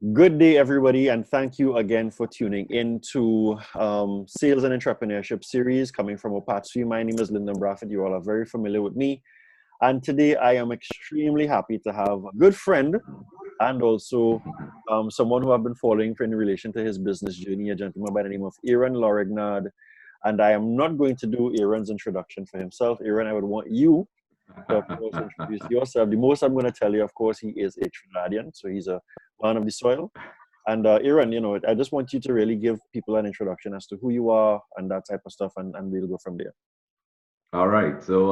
Good day, everybody, and thank you again for tuning in to Sales and Entrepreneurship series coming from OPAAT-SWY. My name is Lyndon Bradford. You all are very familiar with me. And today I am extremely happy to have a good friend and also someone who I've been following in relation to his business journey, a gentleman by the name of Loregnard. And I am not going to do Aaron's introduction for himself. Aaron, I would want you to, of course, introduce yourself. The most I'm going to tell you, of course, he is a Trinidadian, so he's a man of the soil. And Aaron, I just want you to really give people an introduction as to who you are and that type of stuff, and we'll go from there. All right. So,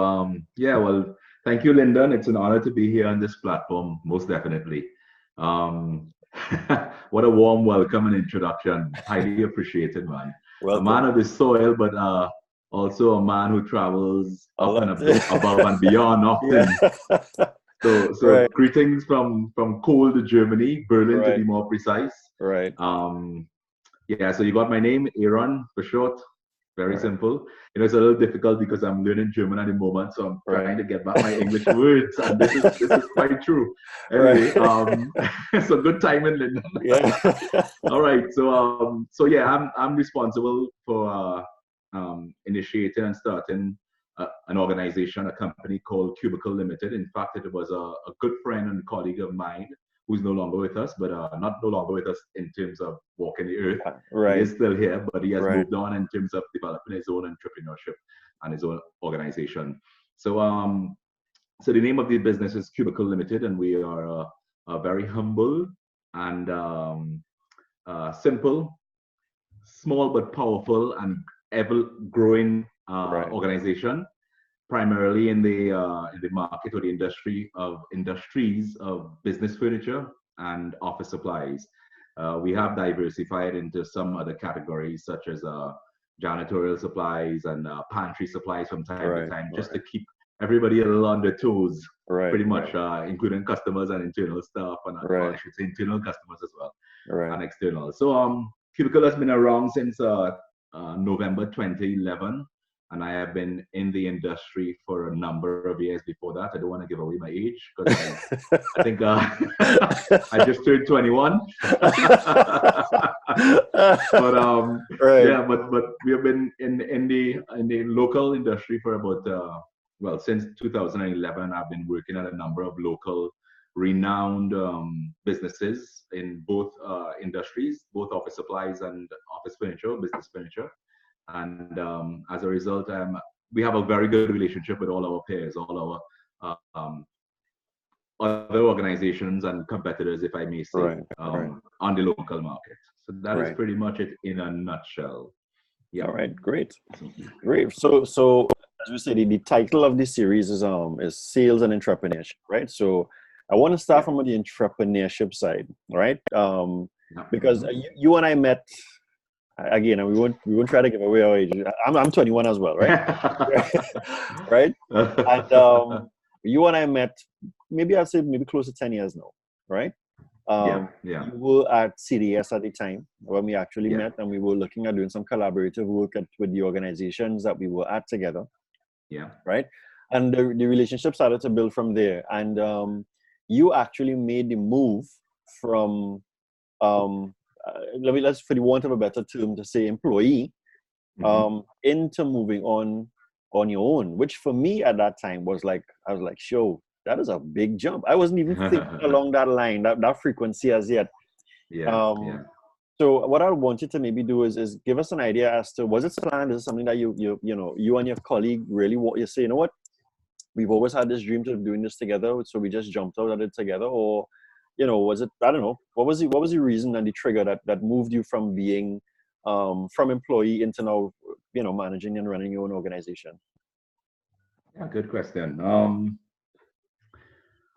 well, thank you, Lyndon. It's an honor to be here on this platform, most definitely. Um, what a warm welcome and introduction. Highly appreciated, man. Welcome. A man of the soil, but also a man who travels up and above and beyond often. Yeah. So Right. Greetings from cold Germany, Berlin to be more precise. Right. Yeah, so you got my name, Aaron for short. Very Right. simple. It's a little difficult because I'm learning German at the moment, so I'm Right. trying to get back my English words, and this is quite true. Anyway, so good timing, Lyndon. Yeah. All right, so yeah, I'm responsible for initiating and starting an organization, a company called Cubicle Limited. In fact, it was a good friend and colleague of mine who's no longer with us, but not no longer with us in terms of walking the earth. Right. He is still here, but he has Right. moved on in terms of developing his own entrepreneurship and his own organization. So so the name of the business is Cubicle Limited, and we are a very humble and simple, small but powerful and ever growing organization, primarily in the market or the industries of business furniture and office supplies. We have diversified into some other categories such as janitorial supplies and pantry supplies from time to time, just to keep everybody a little on their toes, pretty much, including customers and internal staff, and I should say internal customers as well, and external. So Cubicle has been around since November 2011. And I have been in the industry for a number of years before that. I don't want to give away my age because I think I just turned 21. But we have been in the local industry for about since 2011. I've been working at a number of local renowned businesses in both industries, both office supplies and office furniture, business furniture. And as a result, we have a very good relationship with all our peers, all our other organizations and competitors, if I may say, on the local market. So that is pretty much it in a nutshell. Yeah. All right. Great. Great. So as we said, the title of this series is Sales and Entrepreneurship, right? So I want to start from the entrepreneurship side, right? Because you and I met. Again, we won't try to give away our age. I'm 21 as well, right? Right? And you and I met, I'd say close to 10 years now, right? You were at CDS at the time when we actually met, and we were looking at doing some collaborative work with the organizations that we were at together. Yeah. Right? And the relationship started to build from there. And you actually made the move from let's for the want of a better term to say employee, into moving on your own, which for me at that time was like, I was like, sure, that is a big jump. I wasn't even thinking along that line, that frequency as yet. So what I want you to maybe do is give us an idea as to, was it planned? Is it something that you and your colleague really want, you say, you know what, we've always had this dream of doing this together, so we just jumped out at it together? Or was it, I don't know, what was the reason and the trigger that moved you from being from employee into now, managing and running your own organization? Yeah, good question.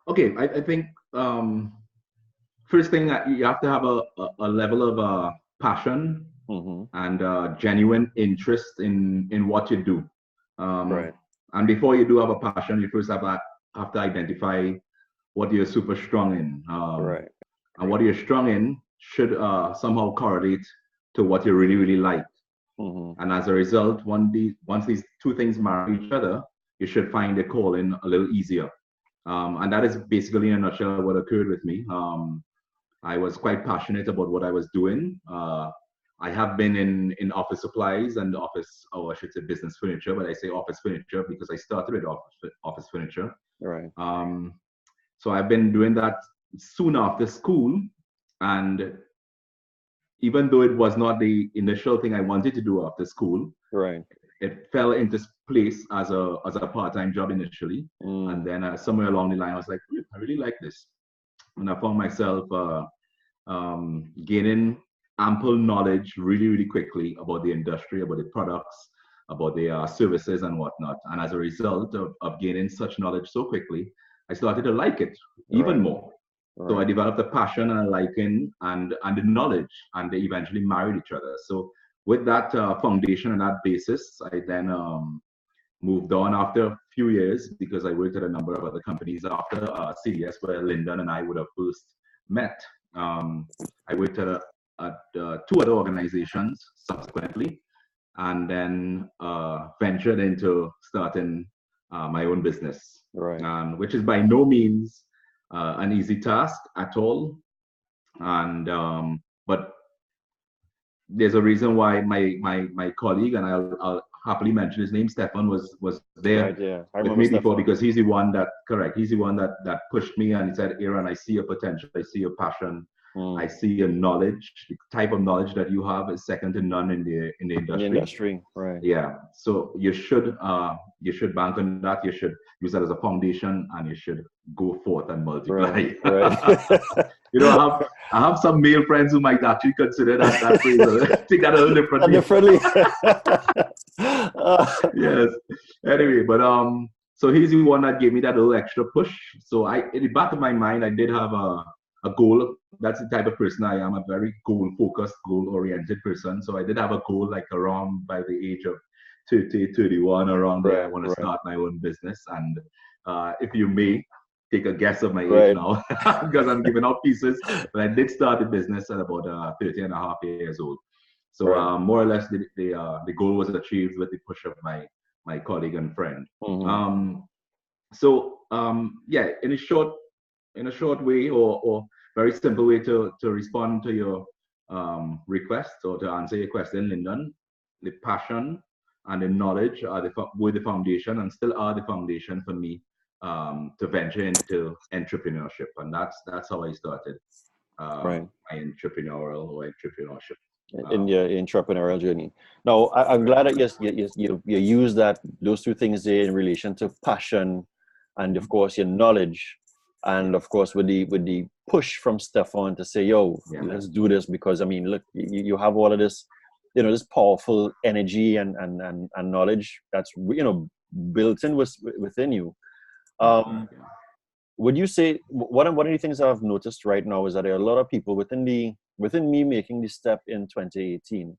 Okay, I think first thing, that you have to have a level of passion and genuine interest in what you do. And before you do have a passion, you first have to identify what you're super strong in. And what you're strong in should somehow correlate to what you really, really like. And as a result, once these two things marry each other, you should find a calling a little easier. And that is basically in a nutshell what occurred with me. I was quite passionate about what I was doing. I have been in office supplies and office, or I should say business furniture, but I say office furniture because I started with office furniture. Right. So I've been doing that soon after school. And even though it was not the initial thing I wanted to do after school, right, it fell into place as a part-time job initially. And then somewhere along the line, I was like, I really like this. And I found myself gaining ample knowledge really, really quickly about the industry, about the products, about the services and whatnot. And as a result of gaining such knowledge so quickly, I started to like it even more. So I developed a passion and a liking and the knowledge, and they eventually married each other. So with that foundation and that basis, I then moved on after a few years because I worked at a number of other companies after CDS, where Lyndon and I would have first met. I worked at two other organizations subsequently, and then ventured into starting my own business, which is by no means an easy task at all. And but there's a reason why my colleague, and I'll happily mention his name, Stefan, was there with me before, because he's the one that pushed me, and he said, Aaron, I see your potential, I see your passion, I see your knowledge. The type of knowledge that you have is second to none in the industry. Right. Yeah. So you should bank on that. You should use that as a foundation, and you should go forth and multiply. Right. You know, I have some male friends who might actually consider that phrase. Take that a little differently. Yes. Anyway, but so he's the one that gave me that little extra push. So in the back of my mind, I did have a goal. That's the type of person I am, a very goal-focused, goal-oriented person. So I did have a goal, like around by the age of 30, 31, around there. I want to start my own business. And if you may take a guess of my age now, because I'm giving out pieces, but I did start the business at about 30 and a half years old. So more or less the goal was achieved with the push of my colleague and friend. Yeah, in a short way, or very simple way to respond to your request, or to answer your question, Lyndon, the passion and the knowledge were the foundation, and still are the foundation for me to venture into entrepreneurship. And that's how I started my entrepreneurship. In your entrepreneurial journey. Now, I'm glad that you use those two things there in relation to passion and, of course, your knowledge. And of course, with the push from Stefan to say, let's do this, because I mean, look, you have all of this, this powerful energy and knowledge that's, built in within you. Would you say one of the things I've noticed right now is that there are a lot of people within me making the step in 2018.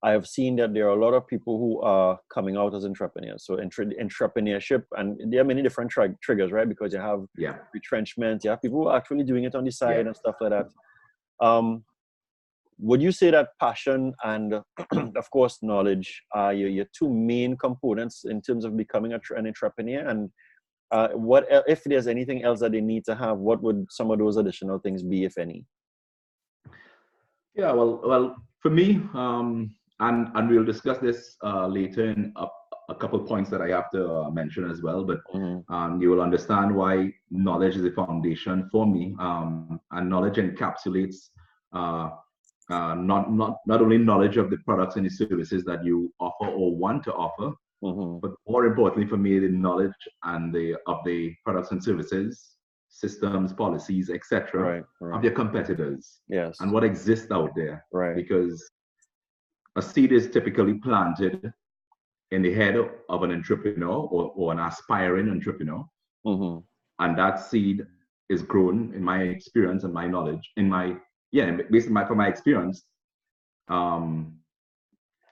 I have seen that there are a lot of people who are coming out as entrepreneurs. So entrepreneurship, and there are many different triggers, right? Because you have retrenchment, you have people who are actually doing it on the side and stuff like that. Would you say that passion and, of course, knowledge are your two main components in terms of becoming an entrepreneur? And what if there's anything else that they need to have? What would some of those additional things be, if any? Yeah, well, for me, and we'll discuss this later in a couple of points that I have to mention as well. But you will understand why knowledge is a foundation for me. And knowledge encapsulates not only knowledge of the products and the services that you offer or want to offer, but more importantly for me, the knowledge and of the products and services, systems, policies, etc., of your competitors, and what exists out there. Because a seed is typically planted in the head of an entrepreneur or an aspiring entrepreneur, and that seed is grown, in my experience and my knowledge, from my experience,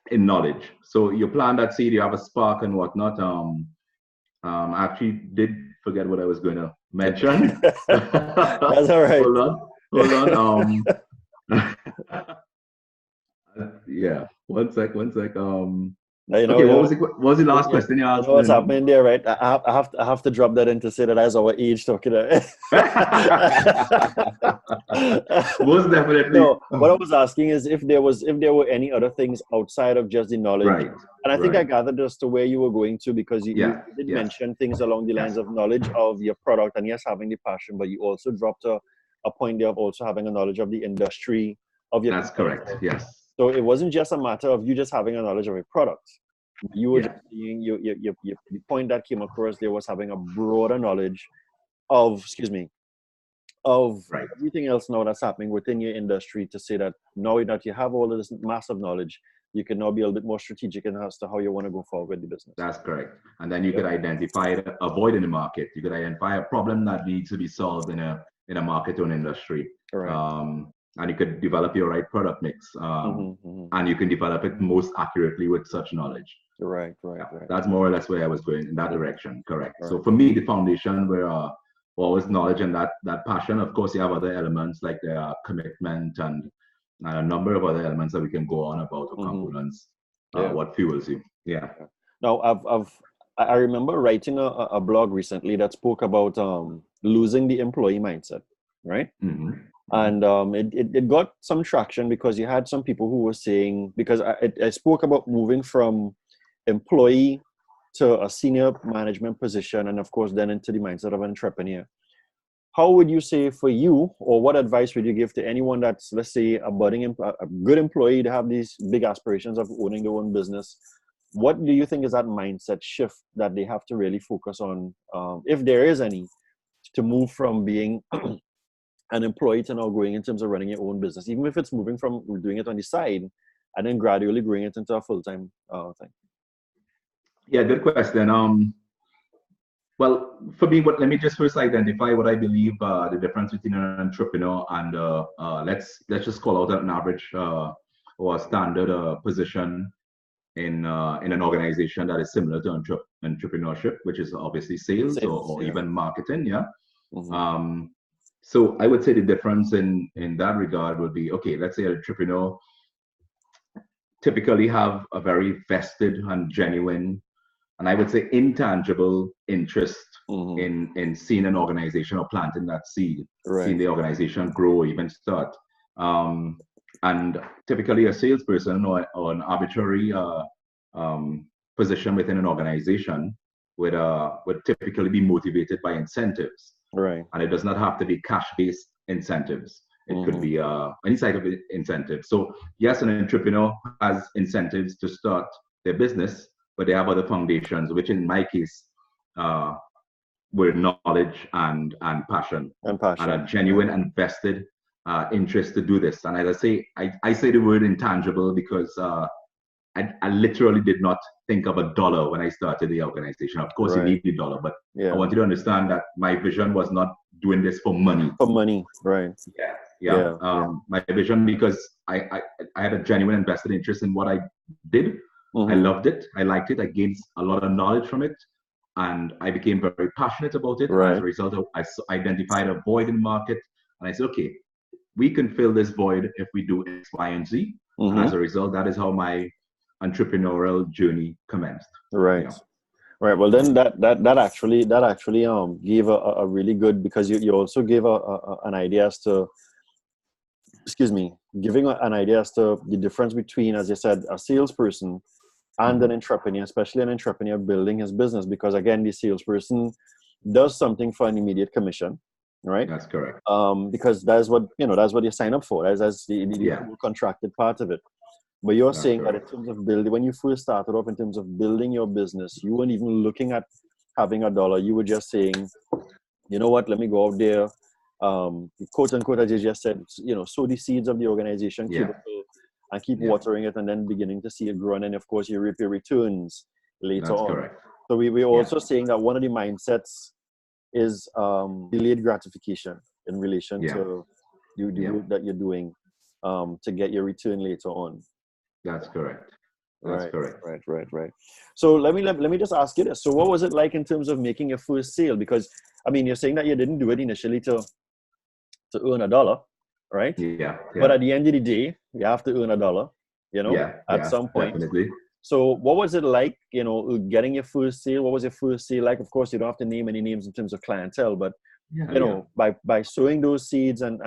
in knowledge. So you plant that seed, you have a spark and whatnot. I actually did forget what I was going to mention. That's all right. Hold on. Yeah, one sec. Okay, what was the last question you asked? You know what's happening there, right? I have to drop that in to say that as our age talking. Most definitely. No, what I was asking is if there were any other things outside of just the knowledge. Right. And I think I gathered as to where you were going to, because you did mention things along the lines of knowledge of your product, and yes, having the passion, but you also dropped a point there of also having a knowledge of the industry of your. That's correct. Yes. So it wasn't just a matter of you just having a knowledge of a product. You were just seeing the point that came across there was having a broader knowledge of, everything else now that's happening within your industry, to say that now that you have all of this massive knowledge, you can now be a little bit more strategic in as to how you want to go forward with the business. That's correct. And then you could identify a void in the market. You could identify a problem that needs to be solved in a market or an industry. Right. And you could develop your right product mix, and you can develop it most accurately with such knowledge. Right. That's more or less where I was going, in that direction. Correct. Right. So for me, the foundation were always knowledge and that passion. Of course, you have other elements like commitment and a number of other elements that we can go on about, or components. What fuels you? Yeah. Now, I remember writing a blog recently that spoke about losing the employee mindset, right? And it got some traction because you had some people who were saying, because I spoke about moving from employee to a senior management position, and of course then into the mindset of an entrepreneur. How would you say for you, or what advice would you give to anyone that's, let's say, a good employee to have these big aspirations of owning their own business? What do you think is that mindset shift that they have to really focus on, if there is any, to move from being an employee to now growing in terms of running your own business, even if it's moving from doing it on the side and then gradually growing it into a full-time thing? Yeah, good question. Well, for me, let me just first identify what I believe the difference between an entrepreneur and let's just call out an average or a standard position in an organization that is similar to entrepreneurship, which is obviously sales or even marketing. Yeah. So I would say the difference in that regard would be, okay, let's say an entrepreneur typically have a very vested and genuine, and I would say intangible interest in seeing an organization or planting that seed, seeing the organization grow or even start. And typically a salesperson or an arbitrary position within an organization would typically be motivated by incentives. Right. And it does not have to be cash-based incentives. It could be any type of incentive. So yes, an entrepreneur has incentives to start their business, but they have other foundations, which in my case were knowledge and passion. And a genuine and vested interest to do this. And as I say the word intangible because I literally did not think of a dollar when I started the organization. Of course, you need the dollar, but I want you to understand that my vision was not doing this for money. For money, right? Yeah. My vision, because I had a genuine and vested interest in what I did. I loved it. I liked it. I gained a lot of knowledge from it, and I became very passionate about it. As a result, I identified a void in the market, and I said, okay, we can fill this void if we do X, Y, and Z. And as a result, that is how my entrepreneurial journey commenced. Right. Well, then that actually gave a really good, because you also gave an idea as to, giving an idea as to the difference between, as you said, a salesperson and an entrepreneur, especially an entrepreneur building his business, because again, the salesperson does something for an immediate commission, right? That's correct. Because that's what you sign up for. That's the contracted part of it. But you're saying that in terms of building, when you first started off in terms of building your business, you weren't even looking at having a dollar. You were just saying, you know what, let me go out there, quote unquote, as you just said, sow the seeds of the organization, keep watering it, and then beginning to see it grow. And then, of course, you reap your returns later on. Correct. So we're also saying that one of the mindsets is delayed gratification in relation to the work that you're doing to get your return later on. That's correct. That's correct. Right. So let me just ask you this. So what was it like in terms of making your first sale? Because you're saying that you didn't do it initially to earn a dollar, right? Yeah. But at the end of the day, you have to earn a dollar, at some point. Definitely. So what was it like, you know, getting your first sale? What was your first sale like? Of course, you don't have to name any names in terms of clientele, but you know, by sowing those seeds and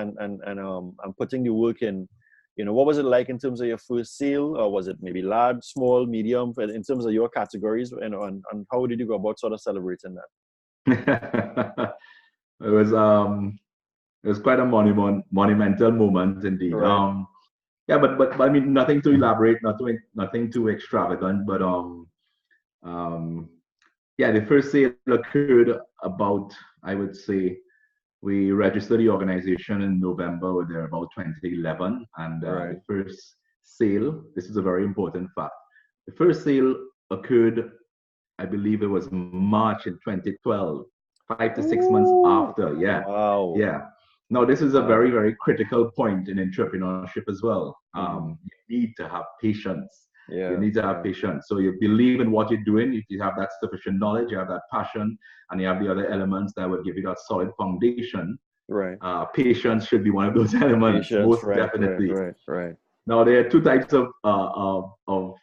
putting the work in, you know, what was it like in terms of your first sale? Or was it maybe large, small, medium, in terms of your categories, you know, and how did you go about sort of celebrating that? It was quite a monumental moment indeed. Right. Yeah, but I mean, nothing to elaborate, nothing too extravagant, but yeah, the first sale occurred about, I would say, we registered the organization in November or there about 2011, and the first sale, this is a very important fact, the first sale occurred, I believe it was March in 2012, 5 to 6 months after. Yeah. Wow. Yeah. Now, this is a very, very critical point in entrepreneurship as well. You need to have patience. Yeah. You need to have patience. So you believe in what you're doing. If you have that sufficient knowledge, you have that passion, and you have the other elements that will give you that solid foundation. Right. Patience should be one of those elements, most definitely. Right. Now, there are two types of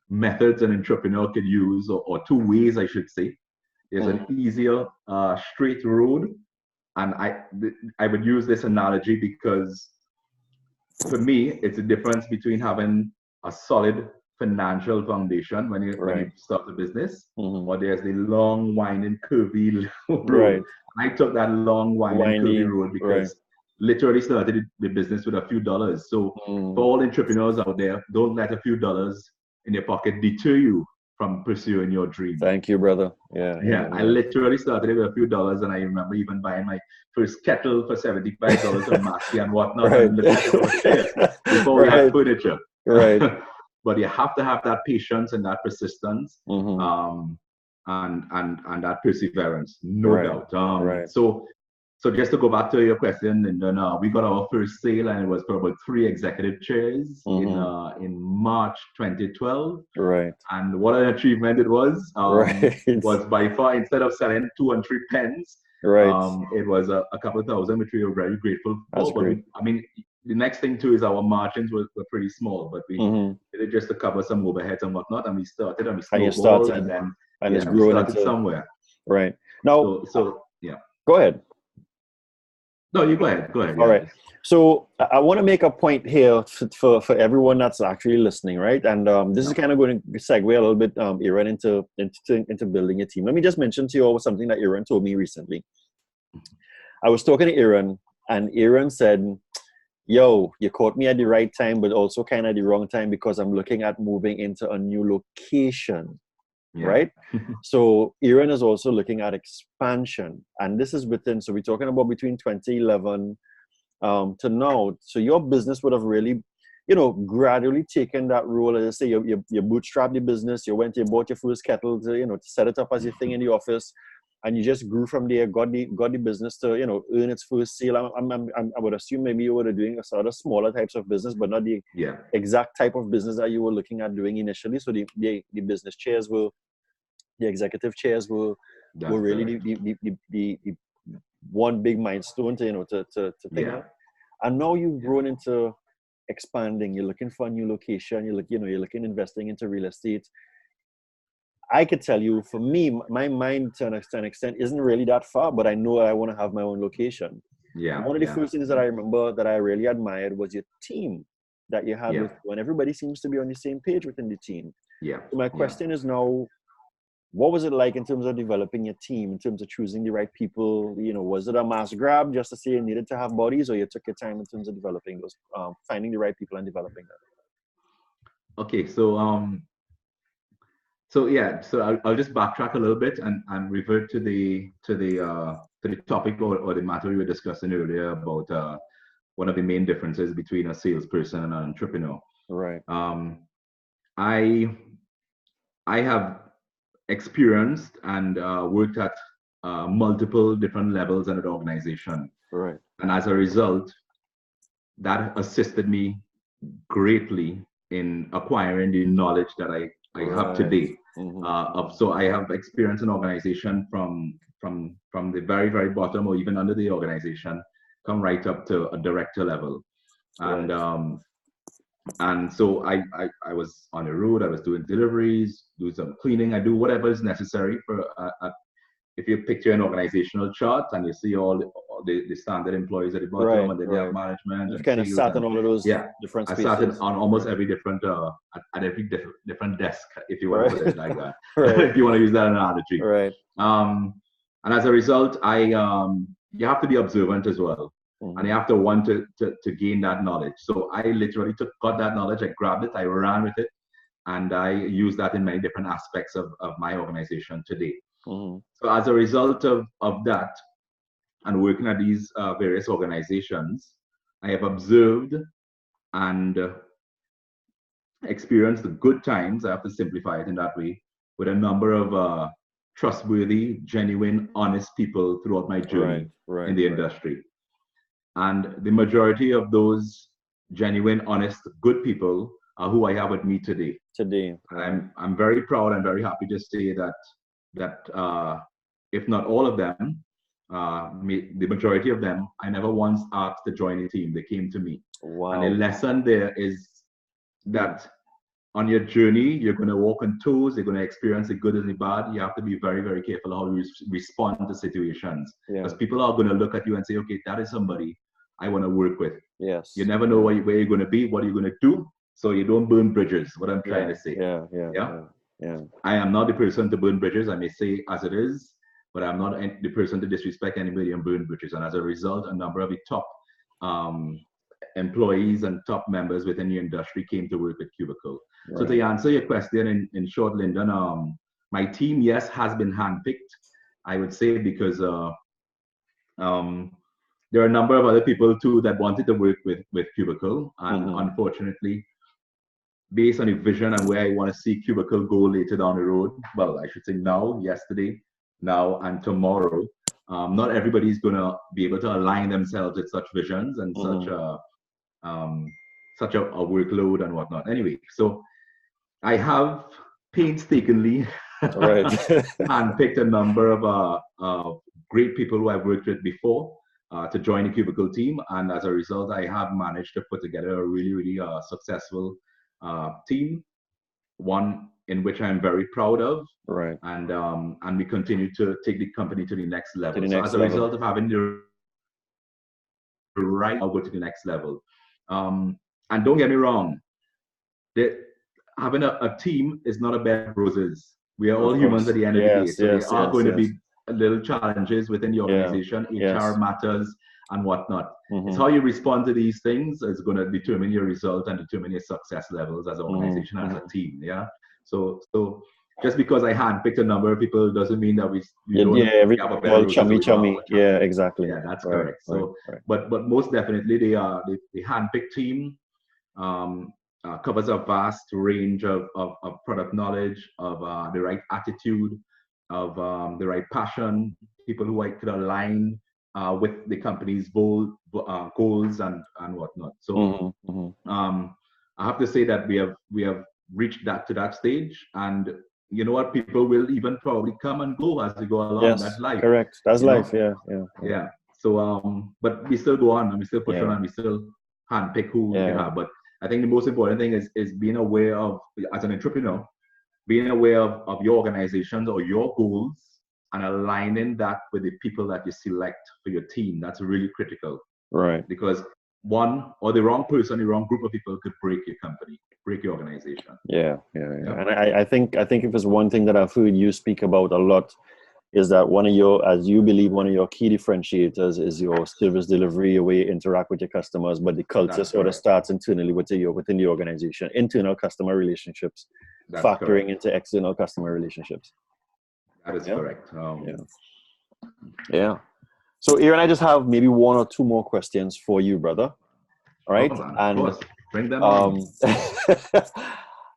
methods an entrepreneur can use, or two ways, I should say. There's an easier, straight road. And I would use this analogy because for me, it's a difference between having a solid financial foundation when you start a business, or there's the long, winding, curvy road. Right. I took that long, winding, curvy road because literally started the business with a few dollars. So for all entrepreneurs out there, don't let a few dollars in your pocket deter you from pursuing your dream. Thank you, brother. Yeah. I literally started with a few dollars, and I remember even buying my first kettle for $75 on Maxi and whatnot, and looking for chairs before we had furniture. Right. But you have to have that patience and that persistence, and that perseverance, no doubt. So just to go back to your question, and then we got our first sale, and it was for about 3 executive chairs in March 2012. Right. And what an achievement it was! Was by far, instead of selling 2 and 3 pens, it was a couple of thousand, which we were very grateful for. That's great. I mean, the next thing too is our margins were pretty small, but we did it just to cover some overheads and whatnot, and we started and we snowballed, and then it's growing into somewhere. Right. Now, so yeah. Go ahead. No, you go ahead. All right. So I want to make a point here for everyone that's actually listening, right? And this is kind of going to segue a little bit, Aaron, into building a team. Let me just mention to you all something that Aaron told me recently. I was talking to Aaron, and Aaron said, yo, you caught me at the right time, but also kind of the wrong time because I'm looking at moving into a new location. Right? So Aaron is also looking at expansion, and this is within, so we're talking about between 2011 to now. So your business would have really, you know, gradually taken that role. As I say, you bootstrapped the business, you bought your first kettle to, you know, to set it up as your thing in the office, and you just grew from there, got the business to, you know, earn its first sale. I would assume maybe you were doing a sort of smaller types of business, but not the exact type of business that you were looking at doing initially. So the business chairs were, the executive chairs were really the one big milestone to, you know, to think of. And now you've grown into expanding. You're looking for a new location. You're looking investing into real estate. I could tell you, for me, my mind to an extent isn't really that far, but I know I want to have my own location. One of the first things that I remember that I really admired was your team that you had with you, and everybody seems to be on the same page within the team. So my question is now, what was it like in terms of developing your team, in terms of choosing the right people? You know, was it a mass grab just to say you needed to have bodies, or you took your time in terms of developing those, finding the right people and developing them? Okay, so I'll just backtrack a little bit and revert to the topic or the matter we were discussing earlier about one of the main differences between a salesperson and an entrepreneur. Right. I have experienced and worked at multiple different levels in an organization. Right. And as a result, that assisted me greatly in acquiring the knowledge that I have today. So I have experienced an organization from the very, very bottom, or even under the organization, come right up to a director level. And And so I was on the road. I was doing deliveries, doing some cleaning. I do whatever is necessary for if you picture an organizational chart and you see all the standard employees at the bottom, and then you have management You've and kind of sales, sat in and all of those different I spaces. sat in on almost every different at every different desk, if you want to put it like that. If you want to use that analogy. Right. And as a result, you have to be observant as well. And you have to want to gain that knowledge. So I literally got that knowledge, I grabbed it, I ran with it, and I use that in many different aspects of my organization today. So as a result of that, and working at these various organizations, I have observed and experienced the good times, I have to simplify it in that way, with a number of trustworthy, genuine, honest people throughout my journey in the industry. And the majority of those genuine, honest, good people are who I have with me today. I'm very proud and very happy to say that if not all of them, the majority of them, I never once asked to join a team. They came to me. Wow. And the lesson there is that on your journey, you're going to walk on toes. You're going to experience the good and the bad. You have to be very, very careful how you respond to situations. Because people are going to look at you and say, okay, that is somebody I want to work with. Yes. You never know where you're going to be, what you're going to do. So you don't burn bridges, what I'm trying to say. Yeah. I am not the person to burn bridges. I may say as it is, but I'm not the person to disrespect anybody and burn bridges. And as a result, a number of the top employees and top members within the industry came to work with Cubicle. So to answer your question in short, Lyndon, my team, yes, has been handpicked, I would say, because there are a number of other people too that wanted to work with Cubicle. And unfortunately, based on the vision and where I want to see Cubicle go later down the road, well, I should say now, yesterday, now, and tomorrow, not everybody's going to be able to align themselves with such visions and such a workload and whatnot. Anyway, so I have painstakingly handpicked a number of great people who I've worked with before to join the Cubicle team. And as a result, I have managed to put together a really, really successful team, one in which I'm very proud of, and we continue to take the company to the next level. So as a result of having the right, I'll go to the next level. And don't get me wrong, having a team is not a bed of roses. We are all humans at the end of the day, so there are going to be little challenges within the organization. HR matters and whatnot. It's how you respond to these things is going to determine your result and determine your success levels as an organization, as a team. So just because I handpicked a number of people doesn't mean that we don't have a better chummy. Yeah, exactly. Yeah, that's correct. So, but most definitely, the handpicked team covers a vast range of product knowledge, of the right attitude, of the right passion, people who I could align with the company's goals and whatnot. So I have to say that we have reached to that stage, and you know what, people will even probably come and go as we go along. That's life. Correct. That's life. Yeah. So but we still go on and we still push on and we still handpick who we can have. But I think the most important thing is being aware of, as an entrepreneur, being aware of your organizations or your goals and aligning that with the people that you select for your team. That's really critical. Right. Because one or the wrong person, the wrong group of people could break your company, break your organization. Yeah. And I think if there's one thing that I've heard you speak about a lot, is that one of your key differentiators is your service delivery, your way you interact with your customers, but the culture sort of starts internally within the organization, internal customer relationships, factoring into external customer relationships. That is correct. Yeah. So Aaron, I just have maybe one or two more questions for you, brother. All right. Of course. Bring them on.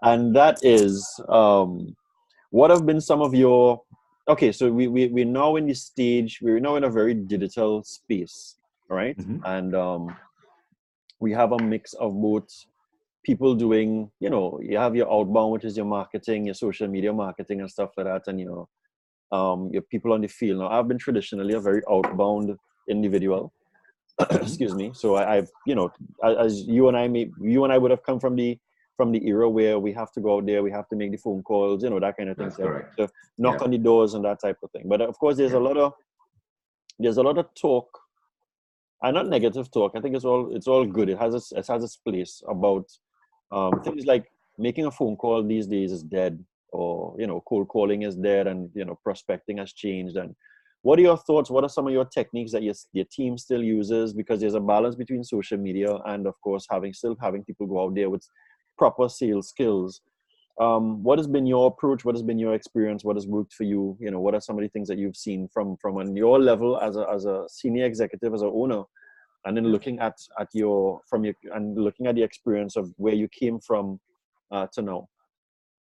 And that is, what have been some of your, okay, so we're now in this stage, we're now in a very digital space, right? And we have a mix of both people doing, you have your outbound, which is your marketing, your social media marketing and stuff like that, and your people on the field. Now, I've been traditionally a very outbound individual. excuse me. So I've, you know, as you and I would have come from the era where we have to go out there, we have to make the phone calls, you know, that kind of thing. That's correct. To knock on the doors and that type of thing. But of course, there's a lot of talk, and not negative talk. I think it's all good. It has its place about things like making a phone call these days is dead, or, you know, cold calling is dead, and, you know, prospecting has changed. And what are your thoughts? What are some of your techniques that your team still uses? Because there's a balance between social media and, of course, still having people go out there with proper sales skills. What has been your approach? What has been your experience? What has worked for you? You know, what are some of the things that you've seen from on your level as a senior executive, as an owner, and then looking at looking at the experience of where you came from to now?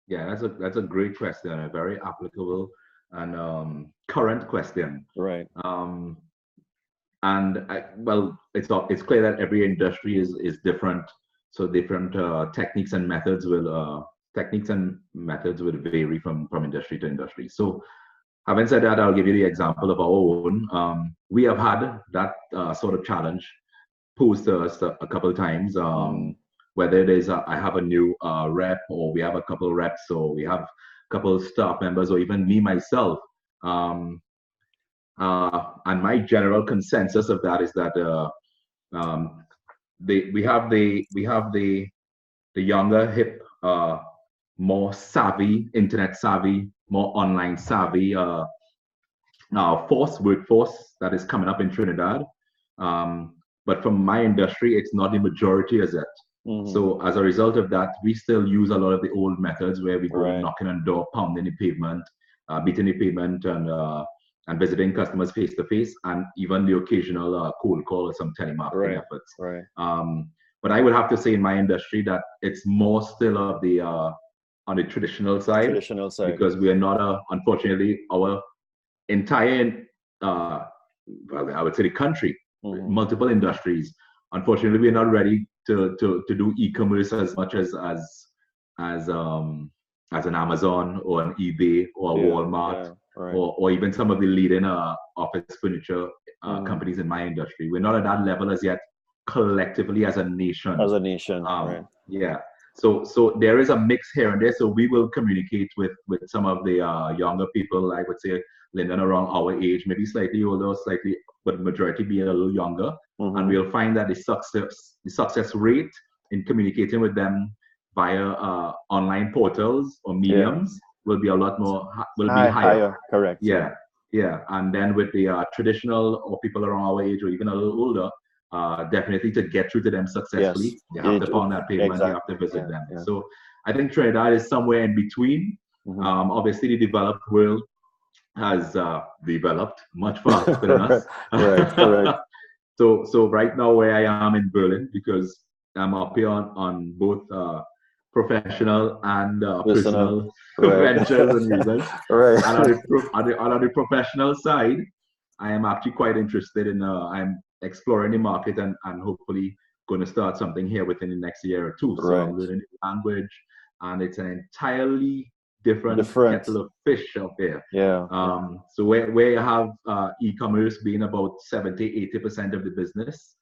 Yeah, that's a great question, a very applicable and current question. Right. It's clear that every industry is different, so different techniques and methods will vary from industry to industry. So, having said that, I'll give you the example of our own. We have had that sort of challenge posed to us a couple of times. Whether it is I have a new rep, or we have a couple of reps, or we have a couple of staff members, or even me myself. And my general consensus of that is that we have the younger, hip, more savvy, internet savvy, more online savvy workforce that is coming up in Trinidad. But from my industry, it's not the majority as yet. So as a result of that, we still use a lot of the old methods where we go knocking on door, pounding the pavement, beating the pavement, and visiting customers face to face, and even the occasional cold call or some telemarketing efforts. Right. But I would have to say in my industry that it's more still of the on the traditional side. Because we are not unfortunately, our entire I would say the country, multiple industries. Unfortunately, we're not ready to do e-commerce as much as an Amazon or an eBay or a Walmart or even some of the leading office furniture companies in my industry. We're not at that level as yet, collectively as a nation. Right. Yeah. So there is a mix here and there. So we will communicate with some of the younger people, I would say, Lyndon, around our age, maybe slightly older, but majority being a little younger. And we'll find that the success rate in communicating with them via online portals or mediums will be a lot more, be higher. Correct. Yeah. And then with the traditional or people around our age or even a little older, definitely to get through to them successfully, you have to pound that pavement, you have to visit them. Yeah. So I think Trinidad is somewhere in between. Obviously, the developed world has developed much faster than us. Correct. So right now where I am in Berlin, because I'm up here on both professional and personal ventures and reasons. And on the professional side, I am actually quite interested in I'm exploring the market and hopefully going to start something here within the next year or two. So I'm learning the language, and it's an entirely different kettle of fish out there. So where you have e-commerce being about 70-80% of the business,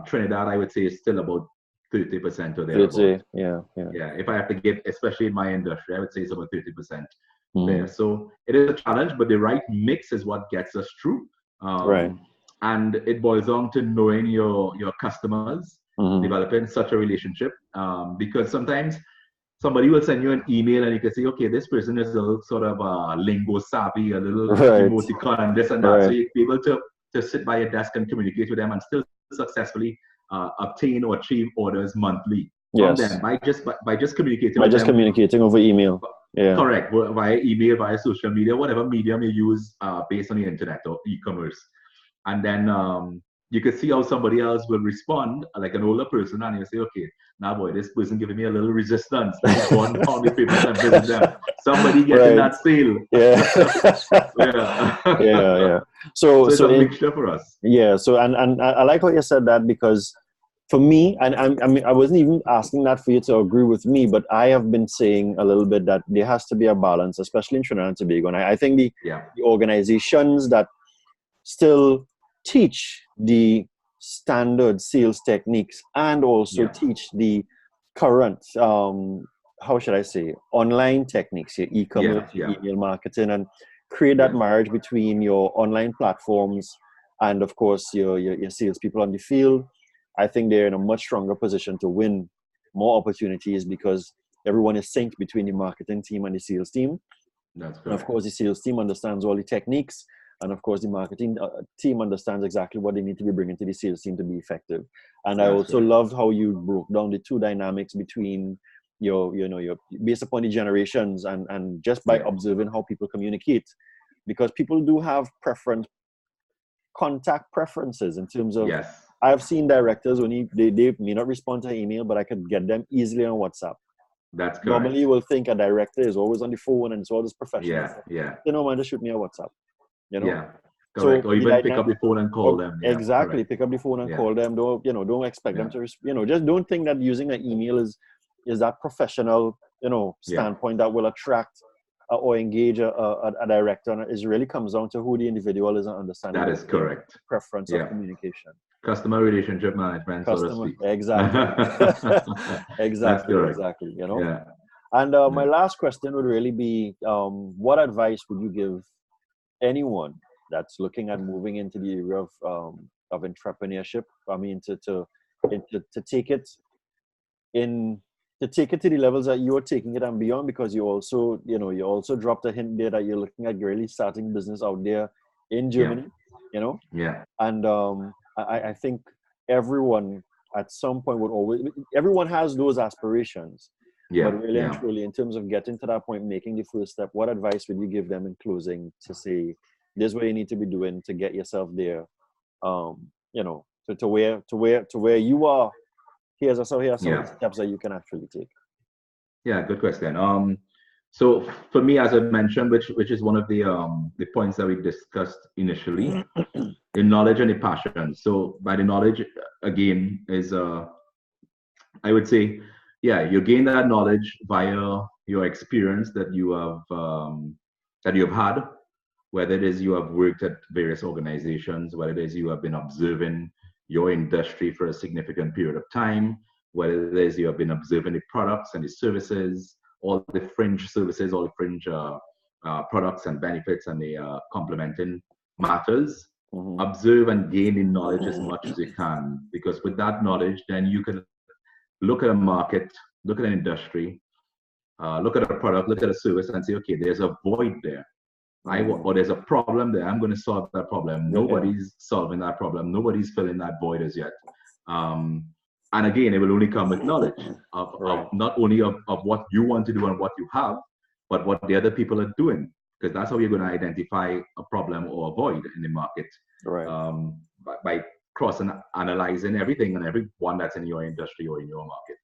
Trinidad, I would say, is still about 30% or there. Yeah. If I have to give, especially in my industry, I would say it's about 30% there. So it is a challenge, but the right mix is what gets us through. And it boils down to knowing your customers, developing such a relationship, because sometimes somebody will send you an email and you can say, okay, this person is a little sort of lingo savvy, a little emoticon and this and that. So you'll be able to sit by your desk and communicate with them and still successfully obtain or achieve orders monthly from them by just communicating with them. Communicating over email. Correct. Via email, via social media, whatever medium you use based on the internet or e-commerce. And then you can see how somebody else will respond, like an older person, and you say, okay, now boy, this person giving me a little resistance. Let's go on pound the people and visit them. Somebody getting that sale. So it's a mixture for us. So and I like how you said that, because for me, and I mean, I wasn't even asking that for you to agree with me, but I have been saying a little bit that there has to be a balance, especially in Trinidad and Tobago. And I think the organizations that still teach the standard sales techniques and also teach the current, how should I say, online techniques, your e-commerce, your email marketing, and create that marriage between your online platforms and, of course, your salespeople on the field. I think they're in a much stronger position to win more opportunities because everyone is synced between the marketing team and the sales team. That's correct. And of course, the sales team understands all the techniques. And of course, the marketing team understands exactly what they need to be bringing to the sales team to be effective. And I also loved how you broke down the two dynamics between your based upon the generations and just by observing how people communicate, because people do have contact preferences in terms of, I've seen directors when they may not respond to an email, but I could get them easily on WhatsApp. That's correct. Normally you will think a director is always on the phone and it's always professional. You know, man, just shoot me a WhatsApp. You know? Yeah. Correct. Or even pick up the phone and call them. Exactly. Pick up the phone and call them. Don't expect them to, just don't think that using an email is that professional, standpoint that will attract or engage a director. And it really comes down to who the individual is and understanding. That is correct. Preference of communication. Customer relationship management, so to speak. Exactly. Exactly. And my last question would really be, what advice would you give anyone that's looking at moving into the area of entrepreneurship? I mean, to take it to the levels that you're taking it and beyond, because you also dropped a hint there that you're looking at really starting business out there in Germany. And I think everyone at some point everyone has those aspirations. But really and truly, in terms of getting to that point, making the first step, what advice would you give them in closing to say, this is what you need to be doing to get yourself there, to where you are? Here's some steps that you can actually take. Yeah, good question. So for me, as I mentioned, which is one of the points that we discussed initially, the knowledge and the passion. So by the knowledge, again, is I would say, you gain that knowledge via your experience that you have had, whether it is you have worked at various organizations, whether it is you have been observing your industry for a significant period of time, whether it is you have been observing the products and the services, all the fringe services, all the fringe products and benefits and the complementing matters. Observe and gain in knowledge as much as you can, because with that knowledge, then you can look at a market, look at an industry, look at a product, look at a service and say, okay, there's a void there. Or there's a problem there. I'm going to solve that problem. Nobody's solving that problem. Nobody's filling that void as yet. And again, it will only come with knowledge of not only of what you want to do and what you have, but what the other people are doing. Because that's how you're going to identify a problem or a void in the market. By cross and analyzing everything and everyone that's in your industry or in your market.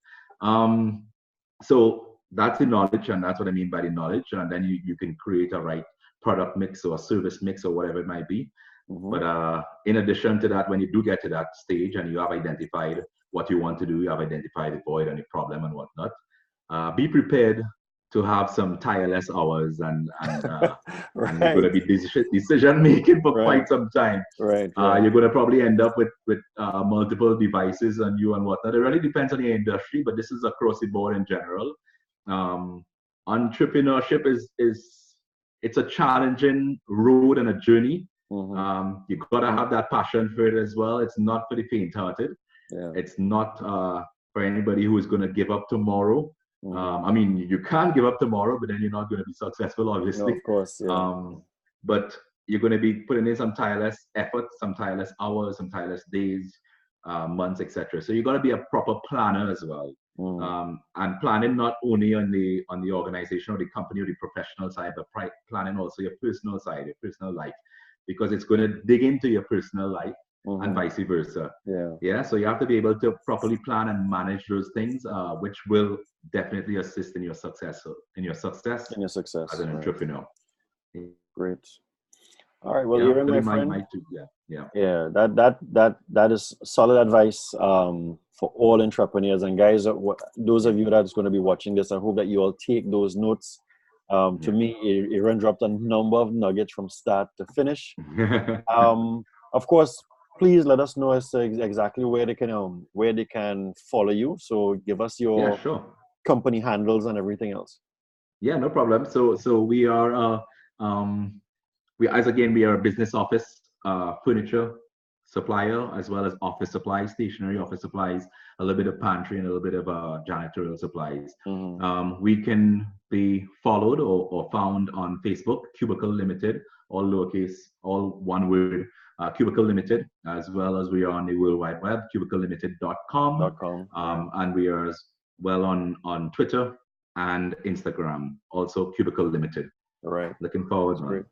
So that's the knowledge, and that's what I mean by the knowledge. And then you can create a right product mix or a service mix or whatever it might be. But in addition to that, when you do get to that stage and you have identified what you want to do, you have identified the void and the problem and whatnot, be prepared to have some tireless hours and you're going to be decision making for quite some time. You're going to probably end up with multiple devices on you and whatnot. It really depends on your industry, but this is across the board in general. Entrepreneurship it's a challenging road and a journey. You got to have that passion for it as well. It's not for the faint-hearted. It's not for anybody who is going to give up tomorrow. I mean, you can't give up tomorrow, but then you're not going to be successful, obviously. No, of course, but you're going to be putting in some tireless effort, some tireless hours, some tireless days, months, etc. So you got to be a proper planner as well. And planning not only on the organization or the company or the professional side, but planning also your personal side, your personal life, because it's going to dig into your personal life and vice versa. So you have to be able to properly plan and manage those things, which will definitely assist in your success as an entrepreneur. Great. All right. Well, you're my friend. That is solid advice for all entrepreneurs. And guys, those of you that's going to be watching this, I hope that you all take those notes. To me, Aaron dropped a number of nuggets from start to finish. of course, please let us know as to exactly where they can follow you. So give us your company handles and everything else. Yeah, no problem. So we are we are a business office furniture supplier, as well as office supplies, stationery, office supplies, a little bit of pantry, and a little bit of janitorial supplies. We can be followed or found on Facebook, Cubicle Limited, all lowercase, all one word, Cubicle Limited, as well as we are on the World Wide Web, cubiclelimited.com. And we are as well on Twitter and Instagram, also Cubicle Limited. All right. Looking forward. Great.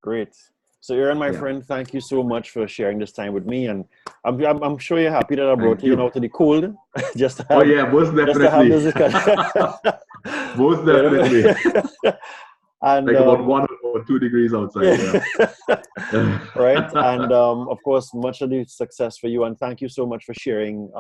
Great. So Aaron, my friend, thank you so much for sharing this time with me, and I'm sure you're happy that I brought you out to the cold just to have, most definitely. Just to have this discussion. Most definitely. And like about 1 or 2 degrees outside. Right. And of course, much of the success for you, and thank you so much for sharing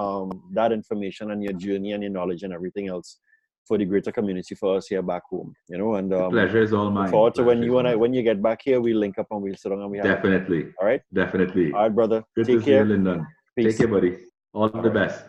that information and your journey and your knowledge and everything else for the greater community for us here back home, and the pleasure is all mine. Look forward to when you get back here, we'll link up and we'll sit down and we have definitely. All right, definitely. All right, brother. Good Take to care. See you, Lyndon. Peace. Take care, buddy. All the best.